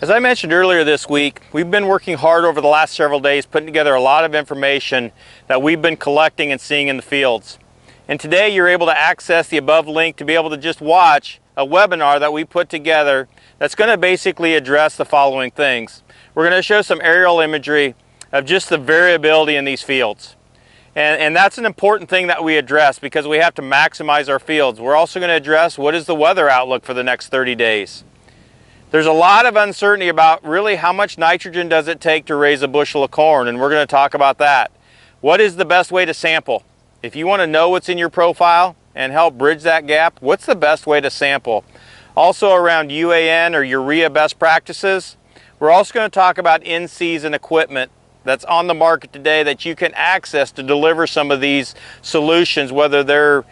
As I mentioned earlier this week, we've been working hard over the last several days putting together a lot of information that we've been collecting and seeing in the fields. And today you're able to access the above link to be able to just watch a webinar that we put together that's going to basically address the following things. We're going to show some aerial imagery of just the variability in these fields. And that's an important thing that we address because we have to maximize our fields. We're also going to address what is the weather outlook for the next 30 days. There's a lot of uncertainty about really how much nitrogen does it take to raise a bushel of corn, and we're going to talk about that. What is the best way to sample? If you want to know what's in your profile and help bridge that gap, what's the best way to sample? Also around UAN or urea best practices, we're also going to talk about in-season equipment that's on the market today that you can access to deliver some of these solutions, whether they're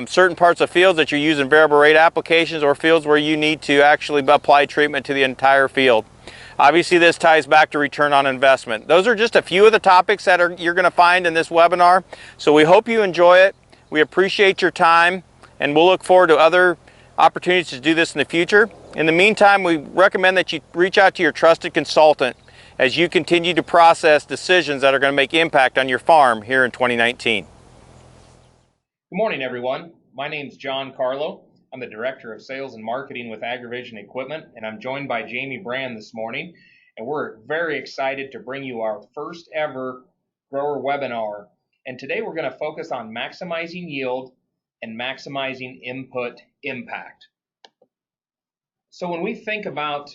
certain parts of fields that you're using variable rate applications or fields where you need to actually apply treatment to the entire field. Obviously this ties back to return on investment. Those are just a few of the topics that you're going to find in this webinar. So we hope you enjoy it. We appreciate your time and we'll look forward to other opportunities to do this in the future. In the meantime, we recommend that you reach out to your trusted consultant as you continue to process decisions that are going to make impact on your farm here in 2019. Good morning, everyone. My name is John Carlo. I'm the Director of Sales and Marketing with AgriVision Equipment, and I'm joined by Jamie Brand this morning. And we're very excited to bring you our first ever grower webinar. And today we're going to focus on maximizing yield and maximizing input impact. So when we think about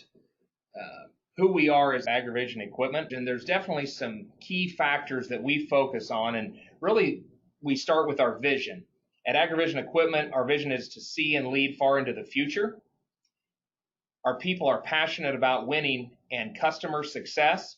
who we are as AgriVision Equipment, and there's definitely some key factors that we focus on, and really we start with our vision. At AgriVision Equipment, our vision is to see and lead far into the future. Our people are passionate about winning and customer success,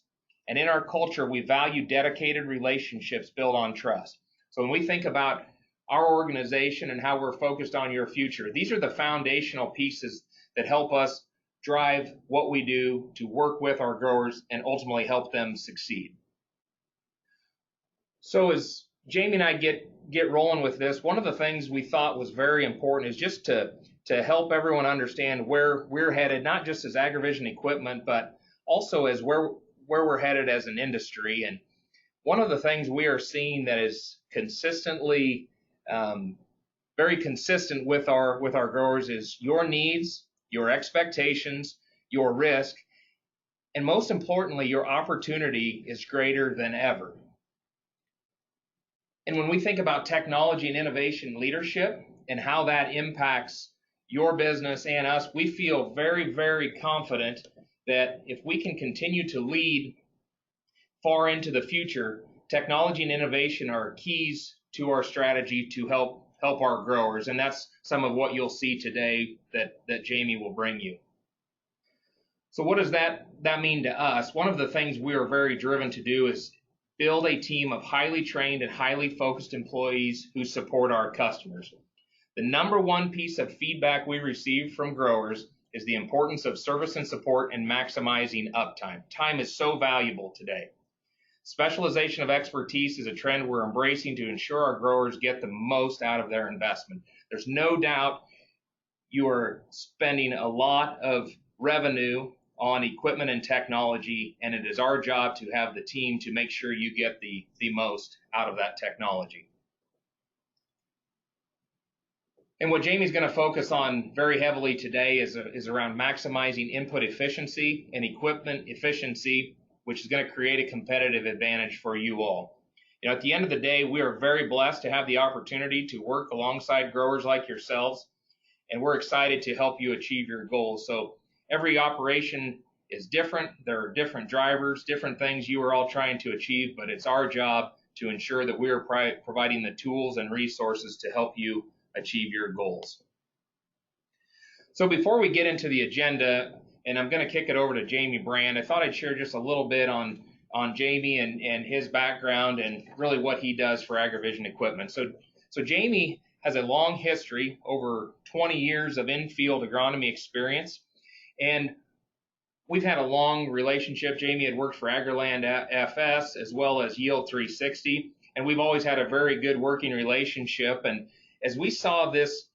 and in our culture, we value dedicated relationships built on trust. So when we think about our organization and how we're focused on your future, these are the foundational pieces that help us drive what we do to work with our growers and ultimately help them succeed. So as Jamie and I get rolling with this, one of the things we thought was very important is just to help everyone understand where we're headed, not just as AgriVision Equipment, but also as where we're headed as an industry. And one of the things we are seeing that is consistently very consistent with our growers is your needs, your expectations, your risk, and most importantly, your opportunity is greater than ever. And when we think about technology and innovation leadership and how that impacts your business and us, we feel very, very confident that if we can continue to lead far into the future, technology and innovation are keys to our strategy to help our growers. And that's some of what you'll see today that Jamie will bring you. So what does that mean to us? One of the things we are very driven to do is build a team of highly trained and highly focused employees who support our customers. The number one piece of feedback we receive from growers is the importance of service and support and maximizing uptime. Time is so valuable today. Specialization of expertise is a trend we're embracing to ensure our growers get the most out of their investment. There's no doubt you are spending a lot of revenue on equipment and technology, and it is our job to have the team to make sure you get the most out of that technology. And what Jamie's going to focus on very heavily today is around maximizing input efficiency and equipment efficiency, which is going to create a competitive advantage for you all. You know, at the end of the day, we are very blessed to have the opportunity to work alongside growers like yourselves, and we're excited to help you achieve your goals. So every operation is different. There are different drivers, different things you are all trying to achieve, but it's our job to ensure that we are providing the tools and resources to help you achieve your goals. So before we get into the agenda, and I'm going to kick it over to Jamie Brand, I thought I'd share just a little bit on Jamie and his background and really what he does for AgriVision Equipment. So Jamie has a long history, over 20 years of in-field agronomy experience, and we've had a long relationship. Jamie had worked for AgriLand FS as well as Yield 360, and we've always had a very good working relationship. And as we saw this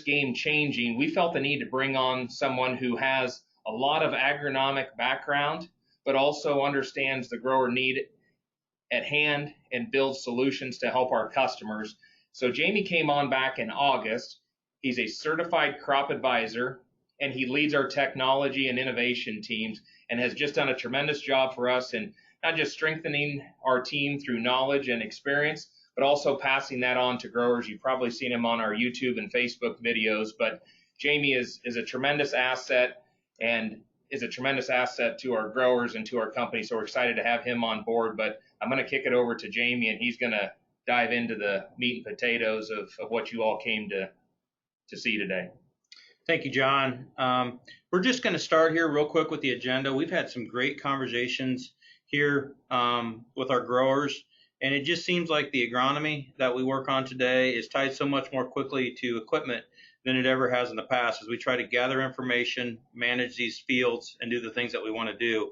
game changing, we felt the need to bring on someone who has a lot of agronomic background, but also understands the grower need at hand and builds solutions to help our customers. So Jamie came on back in August. He's a certified crop advisor, and he leads our technology and innovation teams and has just done a tremendous job for us in not just strengthening our team through knowledge and experience, but also passing that on to growers. You've probably seen him on our YouTube and Facebook videos, but Jamie is a tremendous asset and is a tremendous asset to our growers and to our company. So we're excited to have him on board, but I'm going to kick it over to Jamie, and he's going to dive into the meat and potatoes of what you all came to see today. Thank you, John. We're just going to start here real quick with the agenda. We've had some great conversations here with our growers, and it just seems like the agronomy that we work on today is tied so much more quickly to equipment than it ever has in the past as we try to gather information, manage these fields, and do the things that we want to do.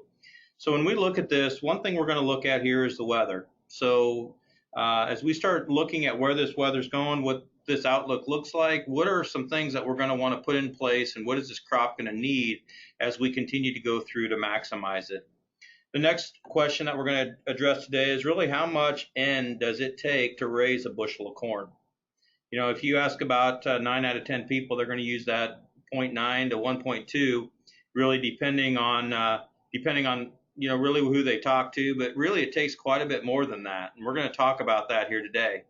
So when we look at this, one thing we're going to look at here is the weather. So as we start looking at where this weather's going, what this outlook looks like, what are some things that we're going to want to put in place, and what is this crop going to need as we continue to go through to maximize it? The next question that we're going to address today is really how much N does it take to raise a bushel of corn? You know, if you ask about 9 out of 10 people, they're going to use that 0.9 to 1.2, really depending on you know, really who they talk to, but really it takes quite a bit more than that. And we're going to talk about that here today.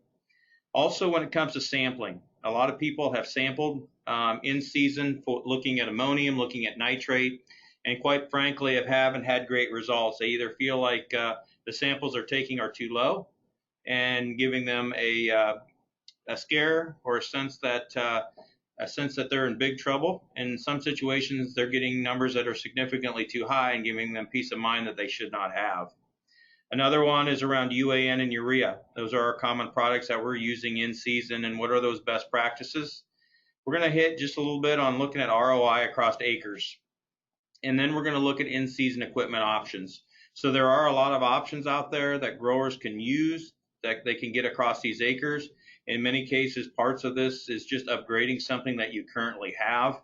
Also, when it comes to sampling, a lot of people have sampled in season for looking at ammonium, looking at nitrate, and quite frankly, haven't had great results. They either feel like the samples they're taking are too low and giving them a scare or a sense that they're in big trouble. And in some situations, they're getting numbers that are significantly too high and giving them peace of mind that they should not have. Another one is around UAN and urea. Those are our common products that we're using in season, and what are those best practices? We're going to hit just a little bit on looking at ROI across acres. And then we're going to look at in-season equipment options. So there are a lot of options out there that growers can use that they can get across these acres. In many cases, parts of this is just upgrading something that you currently have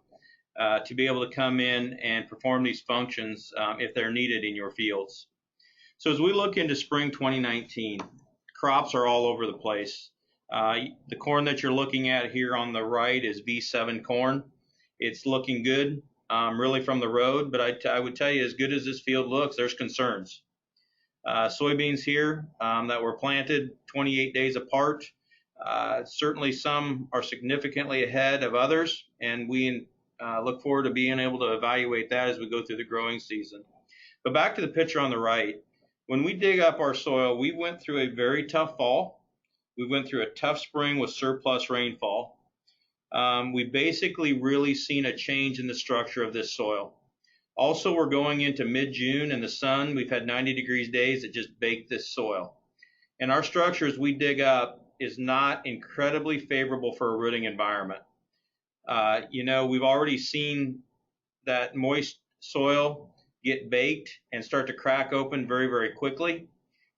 to be able to come in and perform these functions if they're needed in your fields. So as we look into spring 2019, crops are all over the place. The corn that you're looking at here on the right is V7 corn. It's looking good, really from the road, but I would tell you, as good as this field looks, there's concerns. Soybeans here that were planted 28 days apart. Certainly some are significantly ahead of others, and we look forward to being able to evaluate that as we go through the growing season. But back to the picture on the right, when we dig up our soil, we went through a very tough fall. We went through a tough spring with surplus rainfall. We basically really seen a change in the structure of this soil. Also, we're going into mid-June in the sun. We've had 90 degrees days that just baked this soil. And our structure as we dig up is not incredibly favorable for a rooting environment. You know, we've already seen that moist soil get baked and start to crack open very, very quickly.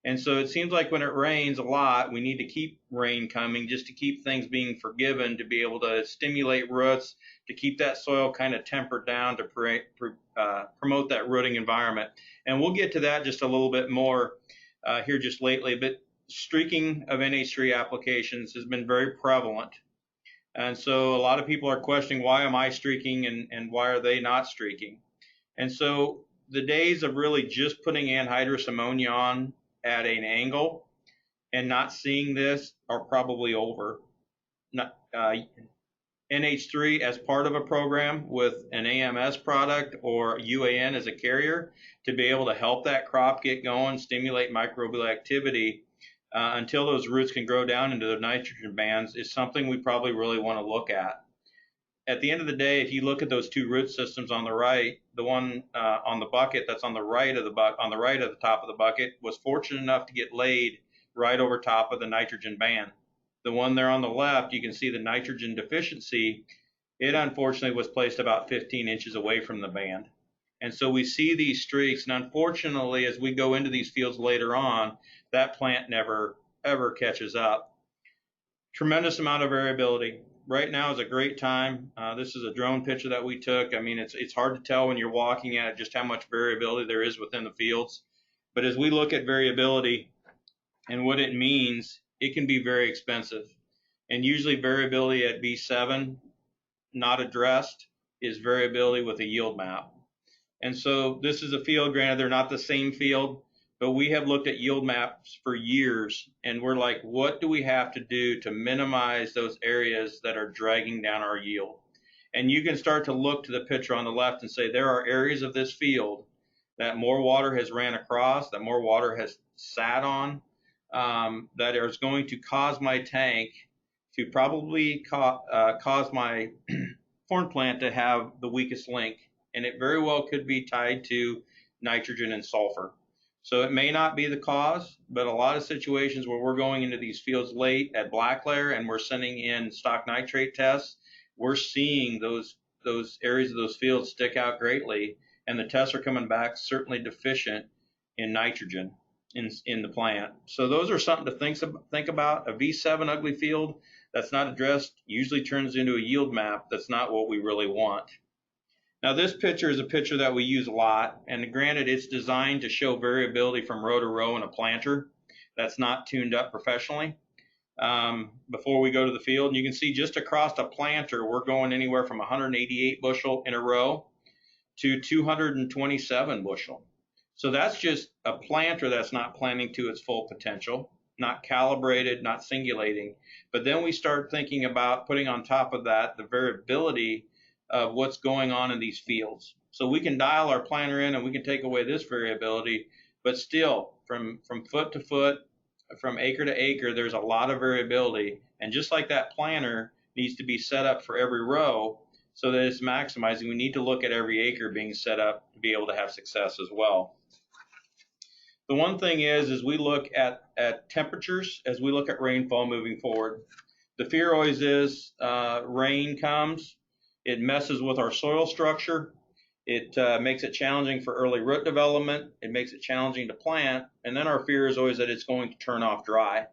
And so it seems like when it rains a lot, we need to keep rain coming just to keep things being forgiven, to be able to stimulate roots, to keep that soil kind of tempered down to promote that rooting environment. And we'll get to that just a little bit more here just lately, but streaking of NH3 applications has been very prevalent. And so a lot of people are questioning, why am I streaking and why are they not streaking? And so the days of really just putting anhydrous ammonia on at an angle and not seeing this are probably over. NH3 as part of a program with an AMS product or UAN as a carrier to be able to help that crop get going, stimulate microbial activity until those roots can grow down into the nitrogen bands is something we probably really want to look at. At the end of the day, if you look at those two root systems on the right, the one on the bucket that's on the right of the top of the bucket was fortunate enough to get laid right over top of the nitrogen band. The one there on the left, you can see the nitrogen deficiency. It unfortunately was placed about 15 inches away from the band. And so we see these streaks, and unfortunately, as we go into these fields later on, that plant never, ever catches up. Tremendous amount of variability. right now is a great time. This is a drone picture that we took. I mean, it's hard to tell when you're walking at it just how much variability there is within the fields. But as we look at variability and what it means, it can be very expensive. And usually variability at V7 not addressed is variability with a yield map. And so this is a field, granted they're not the same field, but we have looked at yield maps for years, and we're like, what do we have to do to minimize those areas that are dragging down our yield? And you can start to look to the picture on the left and say there are areas of this field that more water has ran across, that more water has sat on, that is going to cause my tank to probably cause my corn plant to have the weakest link. And it very well could be tied to nitrogen and sulfur. So it may not be the cause, but a lot of situations where we're going into these fields late at black layer and we're sending in stock nitrate tests, we're seeing those areas of those fields stick out greatly, and the tests are coming back certainly deficient in nitrogen in the plant. So those are something to think about. A V7 ugly field that's not addressed usually turns into a yield map that's not what we really want. Now this picture is a picture that we use a lot, and granted it's designed to show variability from row to row in a planter that's not tuned up professionally before we go to the field. And you can see just across a planter we're going anywhere from 188 bushel in a row to 227 bushel. So that's just a planter that's not planting to its full potential, not calibrated, not singulating. But then we start thinking about putting on top of that the variability of what's going on in these fields. So we can dial our planter in and we can take away this variability, but still from foot to foot, from acre to acre, there's a lot of variability. And just like that planter needs to be set up for every row so that it's maximizing, we need to look at every acre being set up to be able to have success as well. The one thing is we look at temperatures as we look at rainfall moving forward. The fear always is rain comes, it messes with our soil structure, it makes it challenging for early root development, it makes it challenging to plant, and then our fear is always that it's going to turn off dry.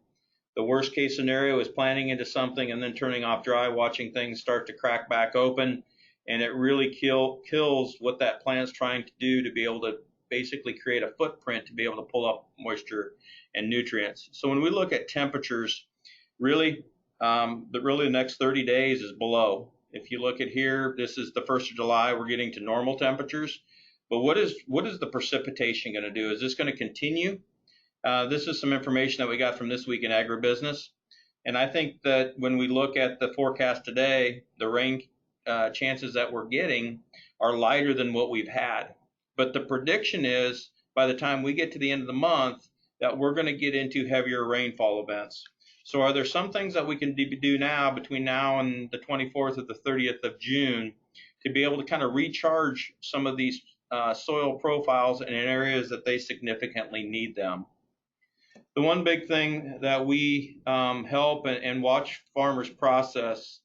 The worst case scenario is planting into something and then turning off dry, watching things start to crack back open, and it really kills what that plant's trying to do to be able to basically create a footprint to be able to pull up moisture and nutrients. So when we look at temperatures, really the next 30 days is below. If you look at here, this is the 1st of July, we're getting to normal temperatures. But what is the precipitation going to do? Is this going to continue? This is some information that we got from This Week in Agribusiness. And I think that when we look at the forecast today, the rain chances that we're getting are lighter than what we've had. But the prediction is by the time we get to the end of the month that we're going to get into heavier rainfall events. So are there some things that we can do now between now and the 24th or the 30th of June to be able to kind of recharge some of these soil profiles in areas that they significantly need them? The one big thing that we help and watch farmers process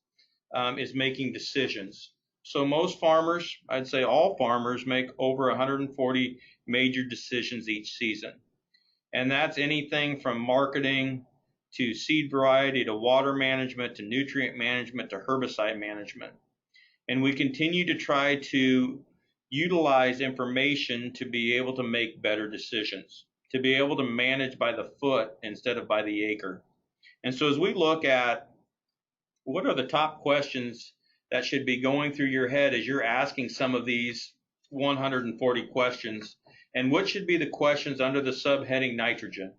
is making decisions. So most farmers, I'd say all farmers, make over 140 major decisions each season. And that's anything from marketing to seed variety, to water management, to nutrient management, to herbicide management. And we continue to try to utilize information to be able to make better decisions, to be able to manage by the foot instead of by the acre. And so as we look at what are the top questions that should be going through your head as you're asking some of these 140 questions, and what should be the questions under the subheading nitrogen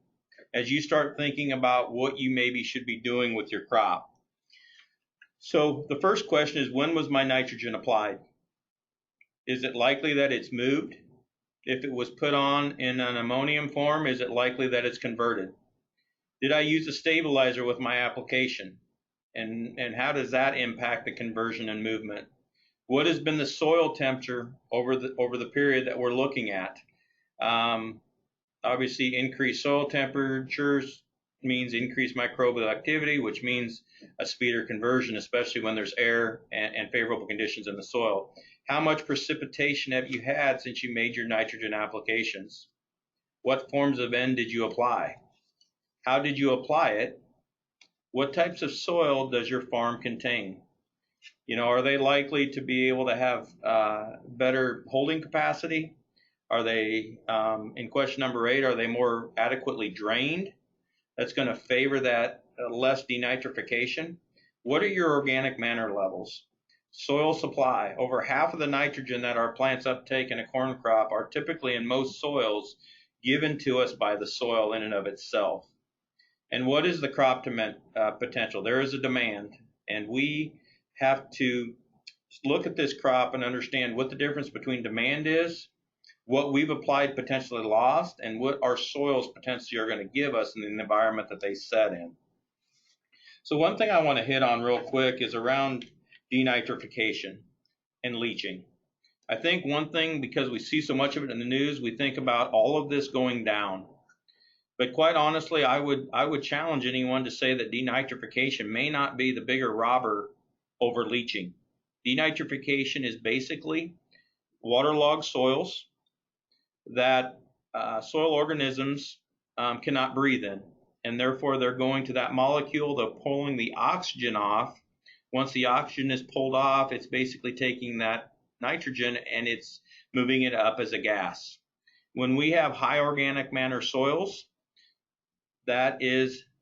as you start thinking about what you maybe should be doing with your crop. So the first question is, when was my nitrogen applied? Is it likely that it's moved? If it was put on in an ammonium form, is it likely that it's converted? Did I use a stabilizer with my application? And how does that impact the conversion and movement? What has been the soil temperature over the period that we're looking at? Obviously, increased soil temperatures means increased microbial activity, which means a speeder conversion, especially when there's air and favorable conditions in the soil. How much precipitation have you had since you made your nitrogen applications? What forms of N did you apply? How did you apply it? What types of soil does your farm contain? Are they likely to be able to have better holding capacity? Are they, in question number 8, are they more adequately drained? That's going to favor that less denitrification. What are your organic matter levels? Soil supply. Over half of the nitrogen that our plants uptake in a corn crop are typically in most soils given to us by the soil in and of itself. And what is the crop potential? There is a demand, and we have to look at this crop and understand what the difference between demand is, what we've applied potentially lost, and what our soils potentially are going to give us in the environment that they set in. So one thing I want to hit on real quick is around denitrification and leaching. I think one thing, because we see so much of it in the news, we think about all of this going down. But quite honestly, I would challenge anyone to say that denitrification may not be the bigger robber over leaching. Denitrification is basically waterlogged soils that soil organisms cannot breathe in, and therefore they're going to that molecule, they're pulling the oxygen off. Once the oxygen is pulled off, it's basically taking that nitrogen and it's moving it up as a gas. When we have high organic matter soils,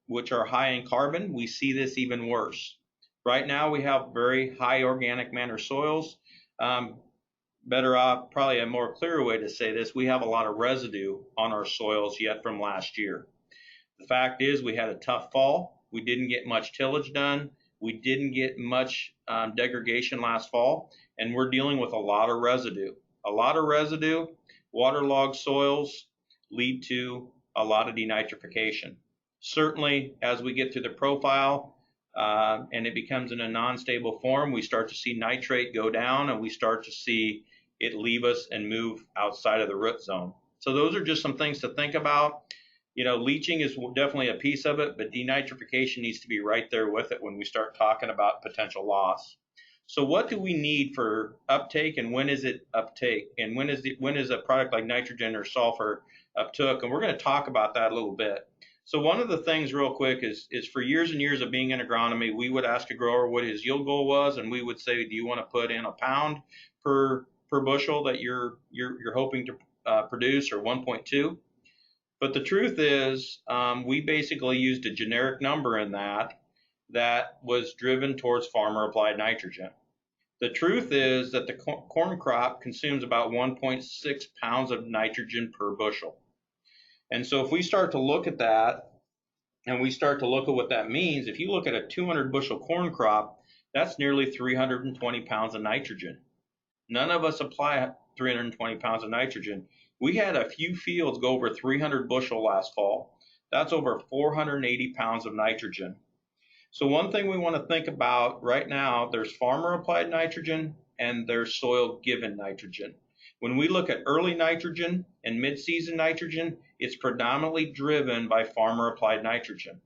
which are high in carbon, we see this even worse. Right now we have very high organic matter soils. Better off, probably a more clear way to say this, we have a lot of residue on our soils yet from last year. The fact is we had a tough fall. We didn't get much tillage done. We didn't get much degradation last fall, and we're dealing with a lot of residue. A lot of residue, waterlogged soils lead to a lot of denitrification. Certainly, as we get to the profile and it becomes in a non-stable form, we start to see nitrate go down and we start to see it leave us and move outside of the root zone. So those are just some things to think about. Leaching is definitely a piece of it, but denitrification needs to be right there with it when we start talking about potential loss. So what do we need for uptake, and when is it uptake, and when is a product like nitrogen or sulfur uptook? And we're going to talk about that a little bit. So one of the things real quick is for years and years of being in agronomy, we would ask a grower what his yield goal was, and we would say, do you want to put in a pound per bushel that you're hoping to produce, or 1.2? But the truth is, we basically used a generic number in that was driven towards farmer applied nitrogen. The truth is that the corn crop consumes about 1.6 pounds of nitrogen per bushel. And so if we start to look at that and we start to look at what that means, if you look at a 200 bushel corn crop, that's nearly 320 pounds of nitrogen. None of us apply 320 pounds of nitrogen. We had a few fields go over 300 bushel last fall. That's over 480 pounds of nitrogen. So one thing we want to think about right now, there's farmer applied nitrogen and there's soil given nitrogen. When we look at early nitrogen and mid-season nitrogen, it's predominantly driven by farmer applied nitrogen.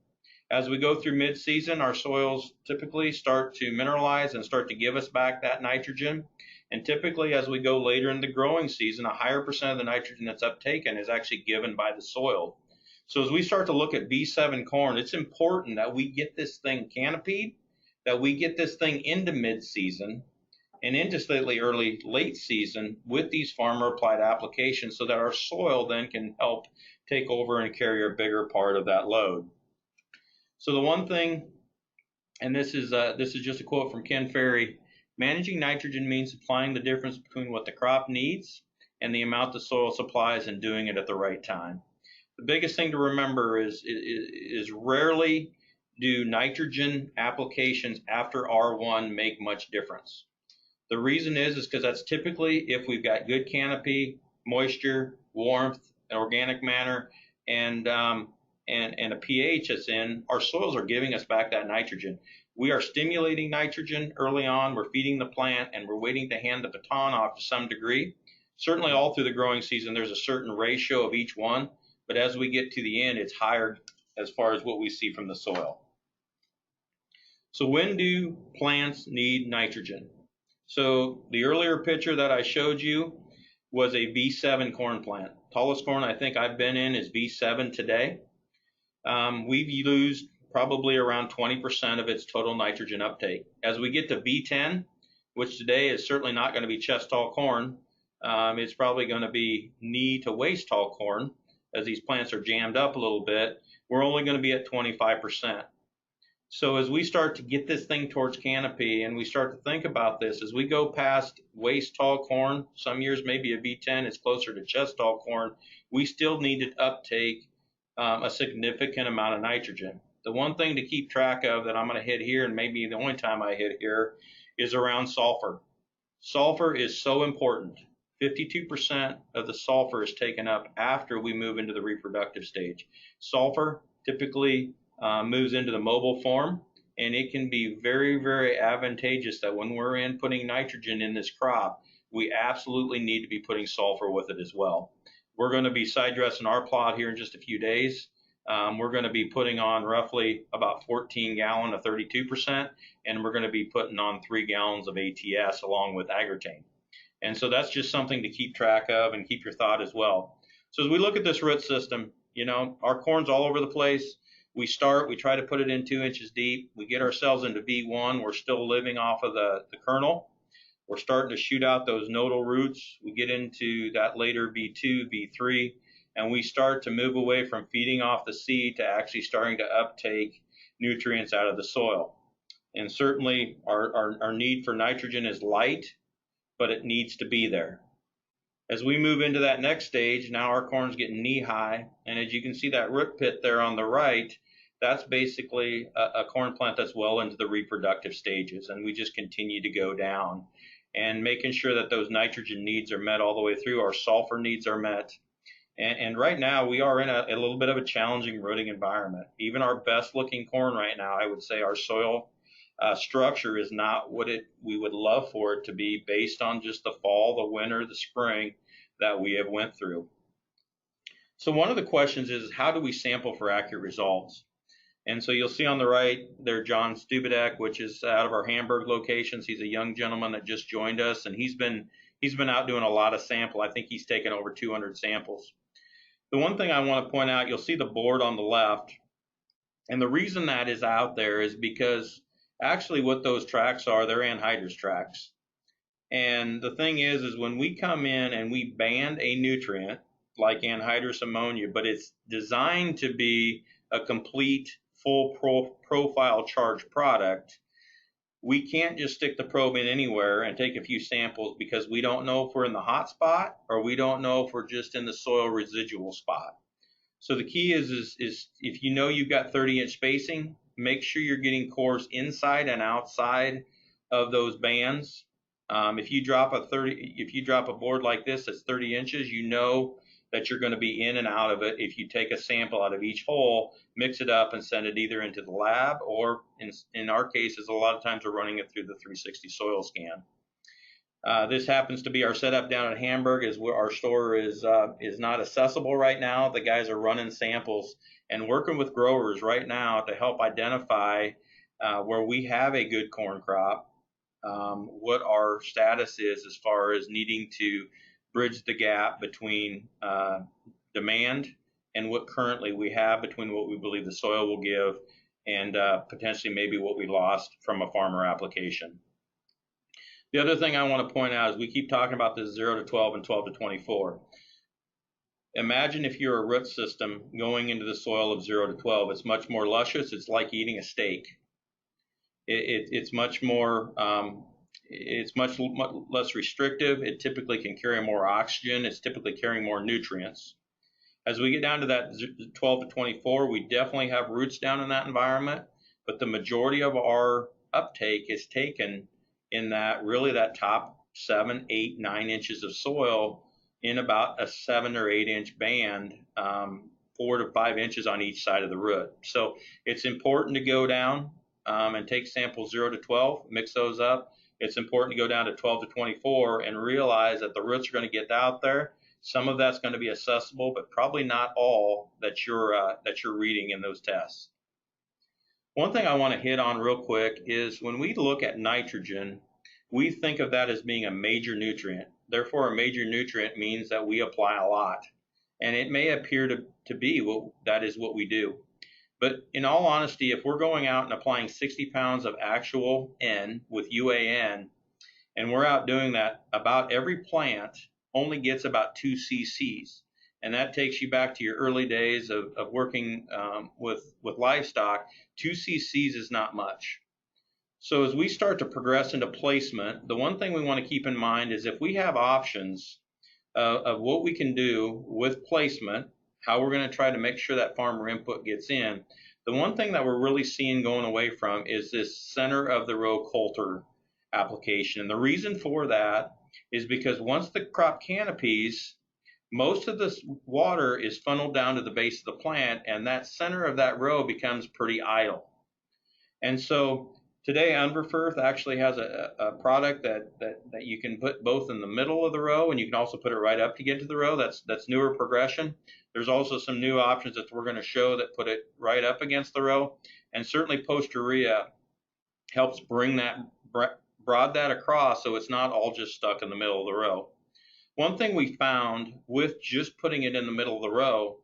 As we go through mid-season, our soils typically start to mineralize and start to give us back that nitrogen. And typically, as we go later in the growing season, a higher percent of the nitrogen that's uptaken is actually given by the soil. So as we start to look at B7 corn, it's important that we get this thing canopied, that we get this thing into mid-season and into slightly late season with these farmer applied applications, so that our soil then can help take over and carry a bigger part of that load. So the one thing, and this is just a quote from Ken Ferry, managing nitrogen means supplying the difference between what the crop needs and the amount the soil supplies, and doing it at the right time. The biggest thing to remember is rarely do nitrogen applications after R1 make much difference. The reason is because that's typically if we've got good canopy, moisture, warmth, organic matter, and a pH that's in, our soils are giving us back that nitrogen. We are stimulating nitrogen early on, we're feeding the plant, and we're waiting to hand the baton off to some degree. Certainly all through the growing season, there's a certain ratio of each one, but as we get to the end, it's higher as far as what we see from the soil. So when do plants need nitrogen? So the earlier picture that I showed you was a V7 corn plant. Tallest corn I think I've been in is V7 today. We've used probably around 20% of its total nitrogen uptake. As we get to B10, which today is certainly not going to be chest tall corn, it's probably going to be knee to waist tall corn. As these plants are jammed up a little bit, we're only going to be at 25%. So as we start to get this thing towards canopy and we start to think about this, as we go past waist tall corn, some years maybe a B10 is closer to chest tall corn, we still need to uptake a significant amount of nitrogen. The one thing to keep track of that I'm going to hit here, and maybe the only time I hit here, is around sulfur. Sulfur is so important. 52% of the sulfur is taken up after we move into the reproductive stage. Sulfur typically moves into the mobile form, and it can be very, very advantageous that when we're putting nitrogen in this crop, we absolutely need to be putting sulfur with it as well. We're going to be side dressing our plot here in just a few days. We're going to be putting on roughly about 14 gallon of 32%, and we're going to be putting on 3 gallons of ATS along with Agritane. And so that's just something to keep track of and keep your thought as well. So as we look at this root system, you know, our corn's all over the place. We try to put it in 2 inches deep. We get ourselves into V1. We're still living off of the kernel. We're starting to shoot out those nodal roots. We get into that later V2, V3, and we start to move away from feeding off the seed to actually starting to uptake nutrients out of the soil. And certainly our need for nitrogen is light, but it needs to be there. As we move into that next stage, now our corn's getting knee high, and as you can see that root pit there on the right, that's basically a corn plant that's well into the reproductive stages, and we just continue to go down and making sure that those nitrogen needs are met all the way through. Our sulfur needs are met. And right now we are in a little bit of a challenging rooting environment. Even our best looking corn right now, I would say our soil structure is not what we would love for it to be based on just the fall, the winter, the spring that we have went through. So one of the questions is, how do we sample for accurate results? And so you'll see on the right there John Stubedek, which is out of our Hamburg locations. He's a young gentleman that just joined us, and he's been out doing a lot of sample. I think he's taken over 200 samples. The one thing I want to point out, you'll see the board on the left, and the reason that is out there is because actually what those tracks are, they're anhydrous tracks. And the thing is when we come in and we ban a nutrient like anhydrous ammonia, but it's designed to be a complete full profile charged product, we can't just stick the probe in anywhere and take a few samples because we don't know if we're in the hot spot or we don't know if we're just in the soil residual spot. So the key is if you know you've got 30-inch spacing, make sure you're getting cores inside and outside of those bands. If you drop a board like this that's 30 inches, you know that you're going to be in and out of it. If you take a sample out of each hole, mix it up and send it either into the lab or in our cases, a lot of times we're running it through the 360 soil scan. This happens to be our setup down at Hamburg, is where our store is not accessible right now. The guys are running samples and working with growers right now to help identify where we have a good corn crop, what our status is as far as needing to bridge the gap between demand and what currently we have between what we believe the soil will give and potentially maybe what we lost from a farmer application. The other thing I want to point out is we keep talking about this 0 to 12 and 12 to 24. Imagine if you're a root system going into the soil of 0 to 12. It's much more luscious. It's like eating a steak. It's much more, it's much less restrictive. It typically can carry more oxygen. It's typically carrying more nutrients. As we get down to that 12 to 24, we definitely have roots down in that environment, but the majority of our uptake is taken in that top 7, 8, 9 inches of soil in about a 7 or 8 inch band, 4 to 5 inches on each side of the root. So it's important to go down and take samples 0 to 12, mix those up. It's important to go down to 12 to 24 and realize that the roots are going to get out there. Some of that's going to be accessible, but probably not all that you're reading in those tests. One thing I want to hit on real quick is when we look at nitrogen, we think of that as being a major nutrient. Therefore, a major nutrient means that we apply a lot. And it may appear to be that is what we do. But in all honesty, if we're going out and applying 60 pounds of actual N with UAN, and we're out doing that, about every plant only gets about 2 cc's. And that takes you back to your early days of working with livestock. 2 cc's is not much. So as we start to progress into placement, the one thing we want to keep in mind is if we have options of what we can do with placement, how we're going to try to make sure that farmer input gets in, the one thing that we're really seeing going away from is this center of the row coulter application. And the reason for that is because once the crop canopies, most of this water is funneled down to the base of the plant, and that center of that row becomes pretty idle. And so today, Unverferth actually has a product that you can put both in the middle of the row, and you can also put it right up to get to the row. That's newer progression. There's also some new options that we're going to show that put it right up against the row. And certainly Post-Urea helps bring that, broad that across so it's not all just stuck in the middle of the row. One thing we found with just putting it in the middle of the row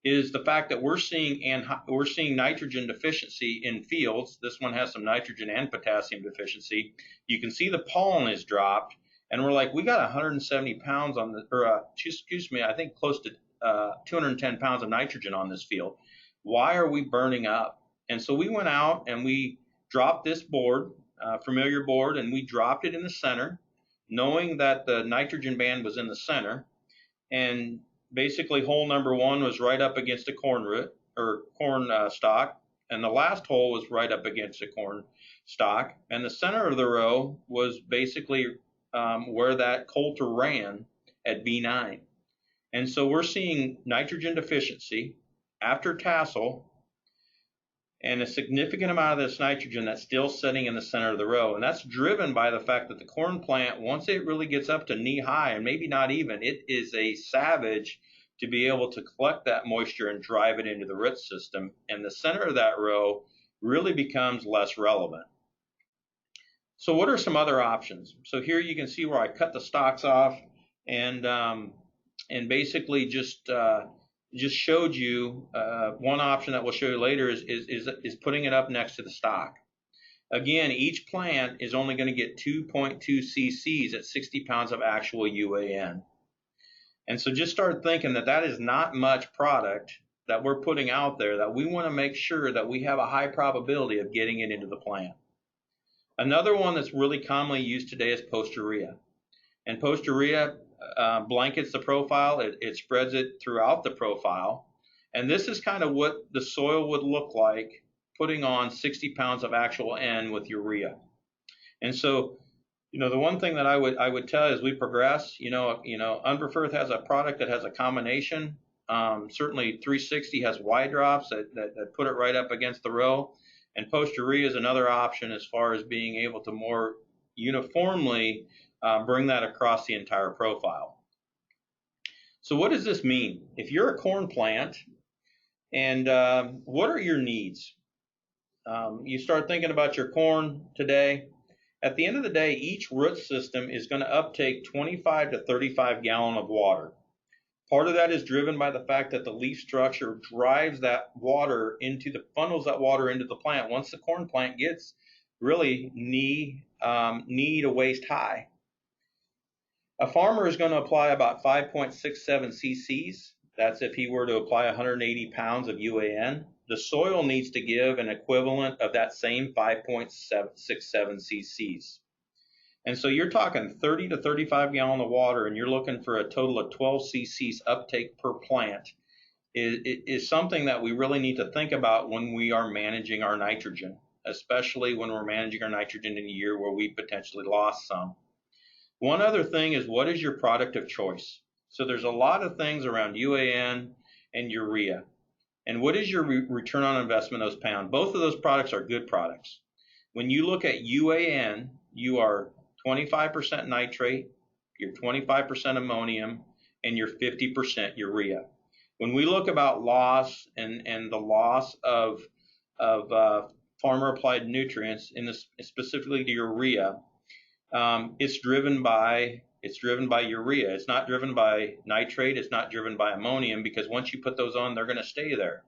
is the fact that we're seeing nitrogen deficiency in fields. This one has some nitrogen and potassium deficiency. You can see the pollen is dropped, and we're like, we got 170 pounds on the, I think close to 210 pounds of nitrogen on this field. Why are we burning up? And so we went out and we dropped this board, familiar board, and we dropped it in the center, knowing that the nitrogen band was in the center. And basically hole number 1 was right up against a corn root or corn stalk, and the last hole was right up against a corn stalk, and the center of the row was basically where that coulter ran at B9. And so we're seeing nitrogen deficiency after tassel, and a significant amount of this nitrogen that's still sitting in the center of the row. And that's driven by the fact that the corn plant, once it really gets up to knee high, and maybe not even, it is a savage to be able to collect that moisture and drive it into the root system. And the center of that row really becomes less relevant. So what are some other options? So here you can see where I cut the stalks off and basically just showed you one option that we'll show you later is putting it up next to the stalk. Again, each plant is only going to get 2.2 cc's at 60 pounds of actual UAN. And so just start thinking that that is not much product that we're putting out there, that we want to make sure that we have a high probability of getting it into the plant. Another one that's really commonly used today is Post-Urea. And Post-Urea blankets the profile, it spreads it throughout the profile. And this is kind of what the soil would look like putting on 60 pounds of actual N with urea. And so, the one thing that I would tell as we progress, Unverferth has a product that has a combination. Certainly 360 has Y drops that put it right up against the row. And Post-Urea is another option as far as being able to more uniformly bring that across the entire profile. So what does this mean? If you're a corn plant, and what are your needs? You start thinking about your corn today. At the end of the day, each root system is going to uptake 25 to 35 gallons of water. Part of that is driven by the fact that the leaf structure drives that water funnels that water into the plant. Once the corn plant gets really knee to waist high, a farmer is going to apply about 5.67 cc's. That's if he were to apply 180 pounds of UAN. The soil needs to give an equivalent of that same 5.67 cc's. And so you're talking 30 to 35 gallons of water, and you're looking for a total of 12 cc's uptake per plant. Is something that we really need to think about when we are managing our nitrogen, especially when we're managing our nitrogen in a year where we potentially lost some. One other thing is, what is your product of choice? So there's a lot of things around UAN and urea. And what is your return on investment of those pounds? Both of those products are good products. When you look at UAN, you are 25% nitrate, you're 25% ammonium, and you're 50% urea. When we look about loss and the loss of farmer applied nutrients, specifically to urea, it's driven by urea. It's not driven by nitrate. It's not driven by ammonium, because once you put those on, they're going to stay there.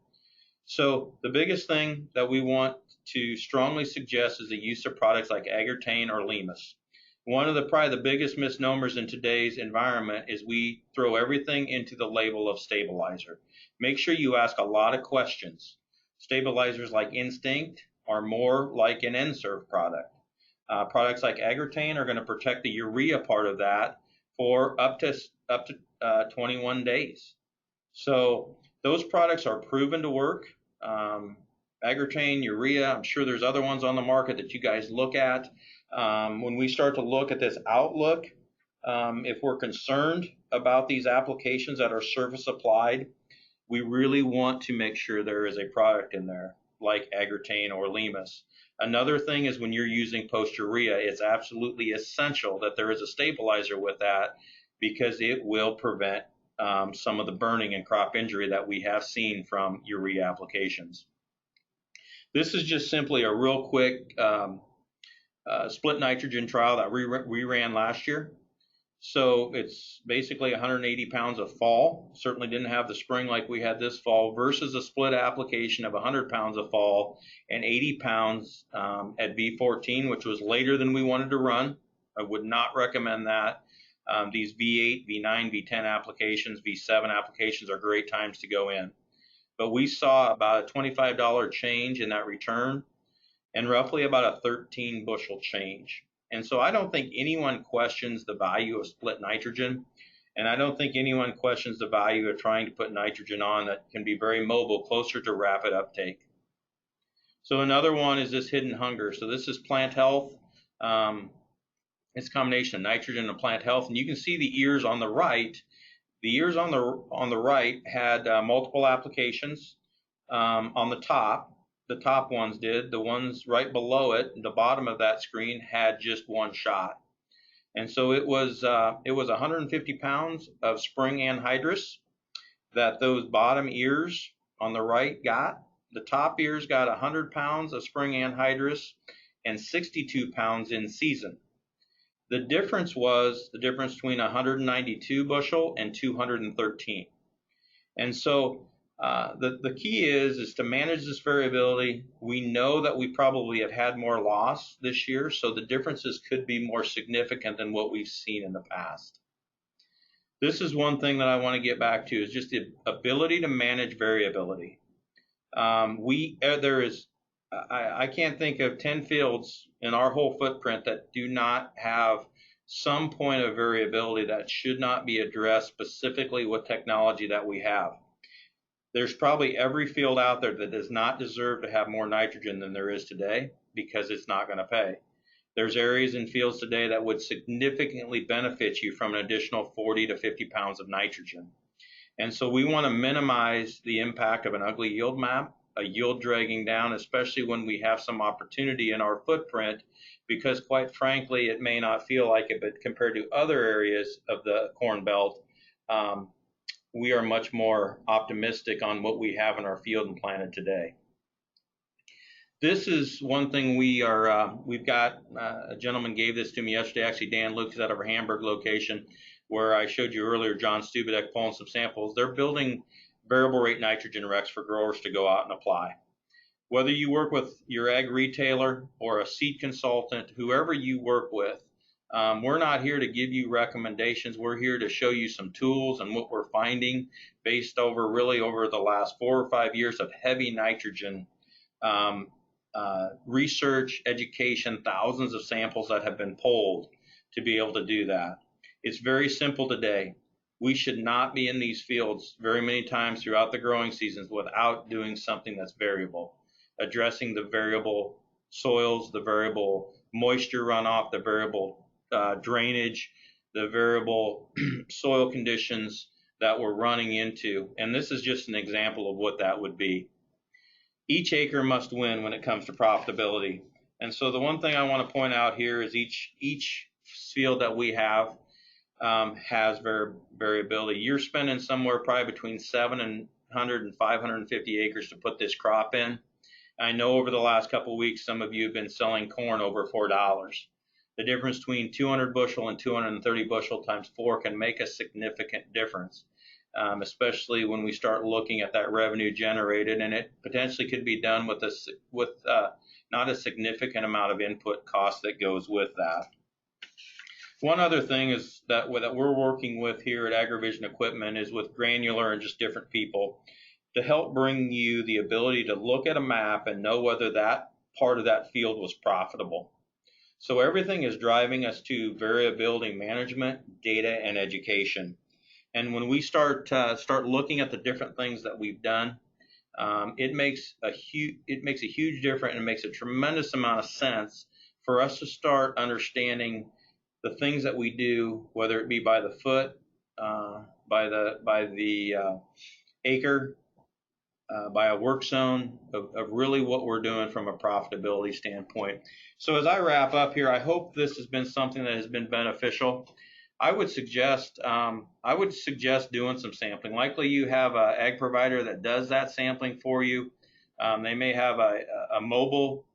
So the biggest thing that we want to strongly suggest is the use of products like Agrotane or Limus. One of the probably the biggest misnomers in today's environment is we throw everything into the label of stabilizer. Make sure you ask a lot of questions. Stabilizers like Instinct are more like an N-Serve product. Products like Agrotane are going to protect the urea part of that for up to 21 days. So those products are proven to work. Agrotane, urea, I'm sure there's other ones on the market that you guys look at. When we start to look at this outlook, if we're concerned about these applications that are surface applied, we really want to make sure there is a product in there like Agrotane or Limus. Another thing is when you're using post-urea, it's absolutely essential that there is a stabilizer with that because it will prevent some of the burning and crop injury that we have seen from urea applications. This is just simply a real quick split nitrogen trial that we ran last year. So it's basically 180 pounds of fall. Certainly didn't have the spring like we had this fall versus a split application of 100 pounds of fall and 80 pounds at V14, which was later than we wanted to run. I would not recommend that. These V8, V9, V10 applications, V7 applications are great times to go in. But we saw about a $25 change in that return and roughly about a 13 bushel change. And so I don't think anyone questions the value of split nitrogen. And I don't think anyone questions the value of trying to put nitrogen on that can be very mobile, closer to rapid uptake. So another one is this hidden hunger. So this is plant health. It's a combination of nitrogen and plant health. And you can see the ears on the right. The ears on the right had multiple applications on the top. The top ones did. The ones right below it, the bottom of that screen, had just one shot. And so it was 150 pounds of spring anhydrous that those bottom ears on the right got. The top ears got 100 pounds of spring anhydrous and 62 pounds in season. The difference was the difference between 192 bushel and 213. And so the key is to manage this variability. We know that we probably have had more loss this year, so the differences could be more significant than what we've seen in the past. This is one thing that I want to get back to, is just the ability to manage variability. I can't think of 10 fields in our whole footprint that do not have some point of variability that should not be addressed specifically with technology that we have. There's probably every field out there that does not deserve to have more nitrogen than there is today because it's not going to pay. There's areas in fields today that would significantly benefit you from an additional 40 to 50 pounds of nitrogen. And so we want to minimize the impact of an ugly yield map, a yield dragging down, especially when we have some opportunity in our footprint, because quite frankly, it may not feel like it, but compared to other areas of the Corn Belt, we are much more optimistic on what we have in our field and planted today. This is one thing we've got, a gentleman gave this to me yesterday, actually Dan Lucas out of our Hamburg location, where I showed you earlier, John Stubadek pulling some samples. They're building variable rate nitrogen recs for growers to go out and apply. Whether you work with your ag retailer or a seed consultant, whoever you work with, we're not here to give you recommendations. We're here to show you some tools and what we're finding based over the last 4 or 5 years of heavy nitrogen research, education, thousands of samples that have been pulled to be able to do that. It's very simple today. We should not be in these fields very many times throughout the growing seasons without doing something that's variable, addressing the variable soils, the variable moisture runoff, the variable drainage, the variable soil conditions that we're running into. And this is just an example of what that would be. Each acre must win when it comes to profitability. And so the one thing I want to point out here is each field that we have has variability. You're spending somewhere probably between 700 and 550 acres to put this crop in. I know over the last couple of weeks, some of you have been selling corn over $4. The difference between 200 bushel and 230 bushel times 4 can make a significant difference. especially when we start looking at that revenue generated, and it potentially could be done with not a significant amount of input cost that goes with that. One other thing is that we're working with here at AgriVision Equipment is with Granular and just different people to help bring you the ability to look at a map and know whether that part of that field was profitable. So everything is driving us to variability management, data, and education. And when we start looking at the different things that we've done, it makes a huge difference, and it makes a tremendous amount of sense for us to start understanding the things that we do, whether it be by the foot, by the acre, by a work zone, of really what we're doing from a profitability standpoint. So as I wrap up here, I hope this has been something that has been beneficial. I would suggest doing some sampling. Likely you have an ag provider that does that sampling for you. They may have a mobile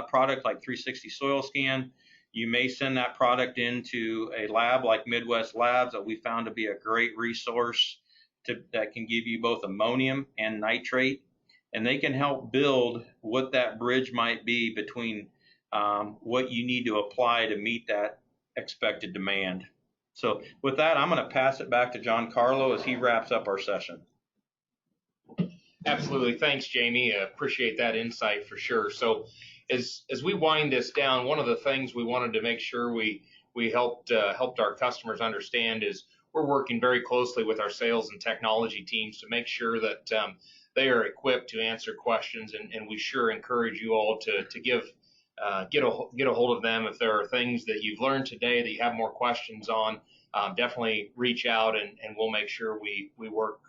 product like 360 Soil Scan. You may send that product into a lab like Midwest Labs that we found to be a great resource that can give you both ammonium and nitrate, and they can help build what that bridge might be between what you need to apply to meet that expected demand. So with that, I'm going to pass it back to John Carlo as he wraps up our session. Absolutely. Thanks, Jamie. Appreciate that insight for sure. So as we wind this down, one of the things we wanted to make sure we helped our customers understand is we're working very closely with our sales and technology teams to make sure that they are equipped to answer questions, and we sure encourage you all to get a hold of them if there are things that you've learned today that you have more questions on. Definitely reach out, and we'll make sure we work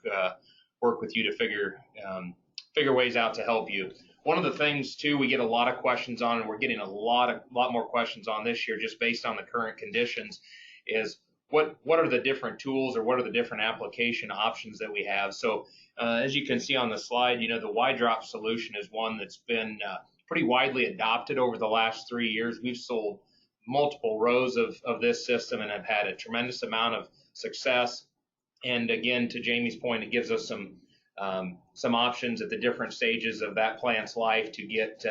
with you to figure ways out to help you. One of the things too we get a lot of questions on, and we're getting a lot more questions on this year just based on the current conditions, is what are the different tools or what are the different application options that we have. So as you can see on the slide, the Y-Drop solution is one that's been pretty widely adopted over the last 3 years. We've sold multiple rows of this system and have had a tremendous amount of success. And again, to Jamie's point, it gives us some options at the different stages of that plant's life to get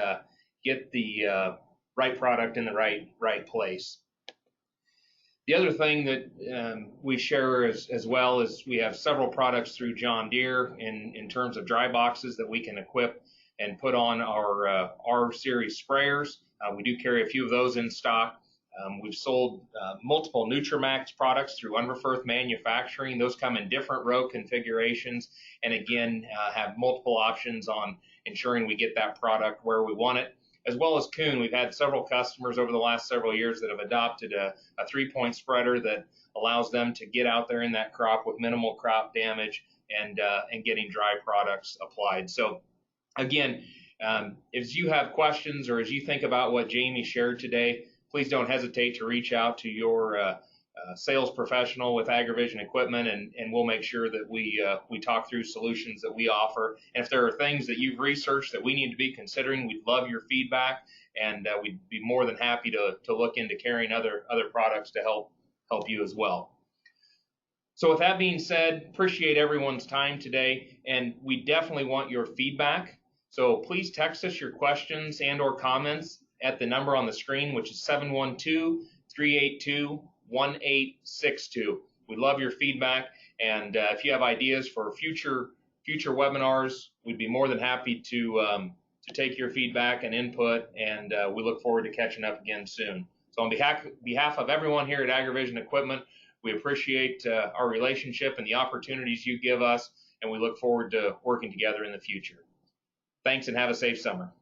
the right product in the right place. The other thing that we share as well is we have several products through John Deere in terms of dry boxes that we can equip and put on our R-Series sprayers. We do carry a few of those in stock. We've sold multiple Nutramax products through Unverferth Manufacturing. Those come in different row configurations, and again, have multiple options on ensuring we get that product where we want it. As well as Kuhn, we've had several customers over the last several years that have adopted a 3-point spreader that allows them to get out there in that crop with minimal crop damage and getting dry products applied. So again, if you have questions or as you think about what Jamie shared today, please don't hesitate to reach out to your sales professional with AgriVision Equipment, and we'll make sure that we talk through solutions that we offer. And if there are things that you've researched that we need to be considering, we'd love your feedback, and we'd be more than happy to look into carrying other products to help you as well. So with that being said, appreciate everyone's time today, and we definitely want your feedback. So please text us your questions and or comments at the number on the screen, which is 712-382-1862. We love your feedback, and if you have ideas for future webinars, we'd be more than happy to take your feedback and input, and we look forward to catching up again soon. So on behalf of everyone here at AgriVision Equipment, we appreciate our relationship and the opportunities you give us, and we look forward to working together in the future. Thanks, and have a safe summer.